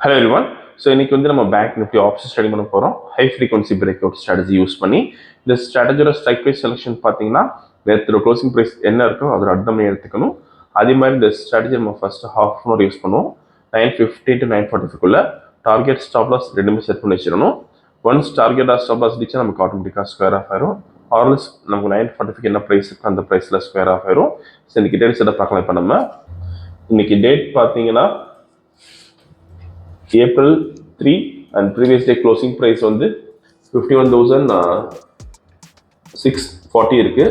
Hello everyone. So இன்னைக்கு வந்து நம்ம பேங்க் நிஃப்டி ஆப்ஷன் ஸ்டடி பண்ண போறோம். High frequency break out strategy use பண்ணி இந்த ஸ்ட்ராட்டஜியோட ஸ்ட்ரைக் ப்ரைஸ் செலெக்ஷன் பார்த்தீங்கன்னா நேற்று க்ளோசிங் ப்ரைஸ் என்ன இருக்கோ அதோட அர்த்தம் எடுத்துக்கணும். அதே மாதிரி இந்த ஸ்ட்ராட்டஜி நம்ம first half an hour use பண்ணுவோம். 9:50 to 9:45 டார்கெட் ஸ்டாப் லாஸ் ரெண்டுமே செட் பண்ணி வச்சிடணும். ஒன்ஸ் டார்கெட் ஸ்டாப் லாஸ் அடிச்சா நமக்கு ஆட்டோமேட்டிக்காக ஸ்கொயர் ஆஃப் ஆயிரும். ஆர்எல்ஸ் நமக்கு 9:45 என்ன ப்ரைஸ் இருக்கோ அந்த ப்ரைஸில் ஸ்கொயர் ஆஃப் ஆயிரும். ஸோ இன்னைக்கு டேட் செட்டப் பார்க்கலாம். இப்போ நம்ம இன்னைக்கு டேட் பார்த்தீங்கன்னா April 3 and previous day closing price வந்து 51,640 இருக்கு.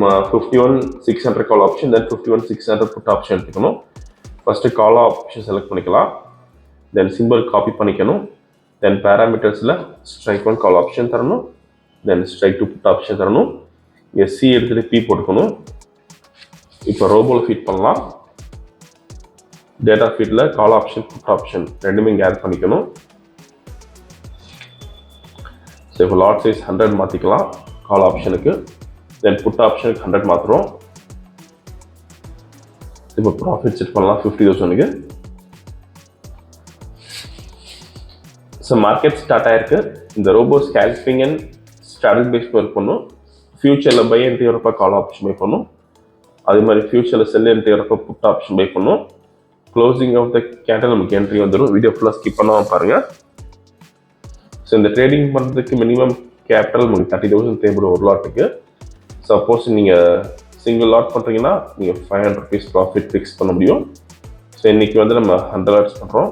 51,600 கால் ஆப்ஷன், தென் 51,600 புட் ஆப்ஷன் எடுத்துக்கணும். ஃபர்ஸ்ட் கால் ஆப்ஷன் செலக்ட் பண்ணிக்கலாம், தென் சிம்பிள் காப்பி பண்ணிக்கணும், தென் பேராமீட்டர்ஸில் ஸ்ட்ரைக் 1 கால் ஆப்ஷன் தரணும், தென் ஸ்ட்ரைக் 2 புட் ஆப்ஷன் தரணும். எஸ்சி எடுத்துகிட்டு பி போட்டுக்கணும். இப்போ ரோபோவில் ஃபீட் பண்ணலாம். டேட்டா ஃபீல்டில் கால் ஆப்ஷன் புட் ஆப்ஷன் ரெண்டுமே இங்கே ஆட் பண்ணிக்கணும். ஸோ இப்போ லாட் சைஸ் 100 மாற்றிக்கலாம் கால் ஆப்ஷனுக்கு, தென் புட் ஆப்ஷனுக்கு 100 மாற்றுறோம். இப்போ ப்ராஃபிட் செட் பண்ணலாம் 50,000க்கு. ஸோ மார்க்கெட் ஸ்டார்ட் ஆயிருக்கு. இந்த robo scalping and strategy base work பண்ணும். ஃபியூச்சரில் பை என்ட்ரி வரப்போ கால் ஆப்ஷன் பை பண்ணும், அதே மாதிரி ஃபியூச்சரில் செல் என்ட்ரி வரப்போ புட் ஆப்ஷன் பை பண்ணும். க்ளோசிங் ஆஃப் த கேண்டல் நமக்கு என்ட்ரி வந்துடும். வீடியோ ஃபுல்லாக ஸ்கிப் பண்ணாமல் பாருங்கள். ஸோ இந்த ட்ரேடிங் பண்ணுறதுக்கு மினிமம் கேபிட்டல் உங்களுக்கு 30,000 தேவைப்படும் ஒரு லாட்டுக்கு. சப்போஸ் நீங்கள் சிங்கிள் லாட் பண்ணுறீங்கன்னா நீங்கள் 500 rupees ப்ராஃபிட் ஃபிக்ஸ் பண்ண முடியும். ஸோ இன்றைக்கி வந்து நம்ம 100 லாட்ஸ் பண்ணுறோம்.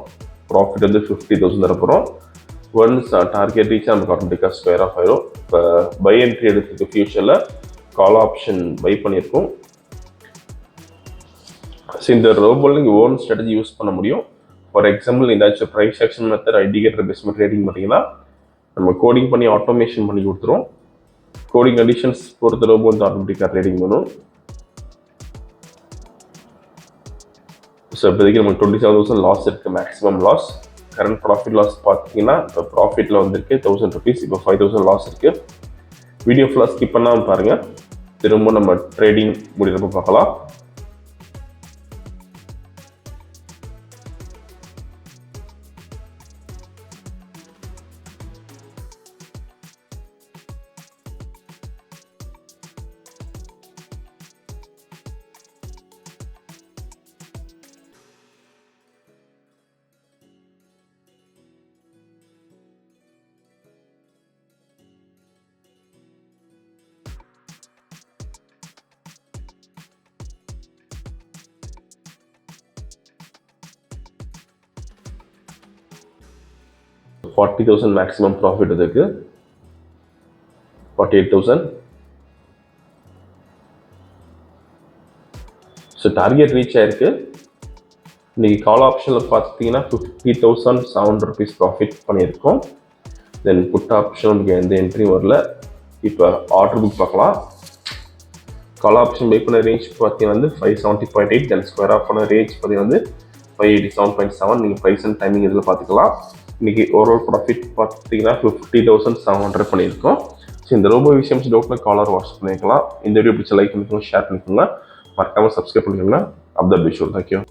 ப்ராஃபிட் வந்து 50,000 தரப்போகிறோம். ஒன்ஸ் டார்கெட் ரீச் நமக்கு ஆட்டோமேட்டிக்காக ஸ்கொயர் ஆஃப் ஆயிரும். இப்போ பை என்ட்ரி எடுத்துக்கு ஃபியூச்சரில் கால் ஆப்ஷன் பை பண்ணியிருக்கோம். ஸோ இந்த ரோபோவில் நீங்கள் ஓன் ஸ்ட்ராட்டஜி யூஸ் பண்ண முடியும். ஃபார் எக்ஸாம்பிள் ஏதாச்சும் price action method indicator base trading பண்ணிங்கன்னா நம்ம கோடிங் பண்ணி ஆட்டோமேஷன் பண்ணி கொடுத்துரும். கோடிங் கண்டிஷன்ஸ் பொறுத்த ரோபோ வந்து ஆட்டோமேட்டிக்காக ட்ரேடிங் பண்ணும். ஸோ இப்போதைக்கு நமக்கு 27,000 லாஸ் இருக்குது, maximum loss. Current profit loss பார்த்தீங்கன்னா இப்போ ப்ராஃபிட்டில் வந்திருக்கு 1,000 rupees, இப்போ 5,000 லாஸ் இருக்குது. வீடியோ ஃபுல்லாக ஸ்கிப் பண்ணாமல் பாருங்கள். திரும்ப நம்ம ட்ரேடிங் முடிகிறப்ப பார்க்கலாம். $40,000 மேக்ஸிமம் ப்ராஃபிட் இருக்கு. 48,000. ஸோ டார்கெட் ரீச் ஆயிருக்கு. இன்னைக்கு கால் ஆப்ஷனில் பார்த்தீங்கன்னா 50,700 rupees ப்ராஃபிட் பண்ணியிருக்கோம். தென் புட் ஆப்ஷன் எந்த என்ட்ரி வரல. இப்போ ஆர்டர் புக் பார்க்கலாம். கால் ஆப்ஷன் பை பண்ண ரேஞ்ச் பார்த்தீங்கன்னா வந்து 570.8, தென் ஸ்கொயர் ஆஃப் பண்ண ரேஞ்ச் பார்த்தீங்கன்னா வந்து 587.7. நீங்கள் ப்ரைஸ் அண்ட் டைமிங் இதில் பார்த்துக்கலாம். இன்றைக்கி ஓவரால் ப்ராஃபிட் பார்த்தீங்கன்னா 50,700 பண்ணியிருக்கோம். ஸோ இந்த ரோபோ விஷயம்ஸ் டவுட்னா காலர் வாட்ஸ்அப் பண்ணிக்கலாம். இந்த வீடியோ பிடிச்ச லைக் பண்ணிக்கோங்க, ஷேர் பண்ணிக்கோங்க, மறக்காமல் சப்ஸ்கிரைப் பண்ணிக்கோங்க. அப்துல் பிஷூர், தேங்க்யூ.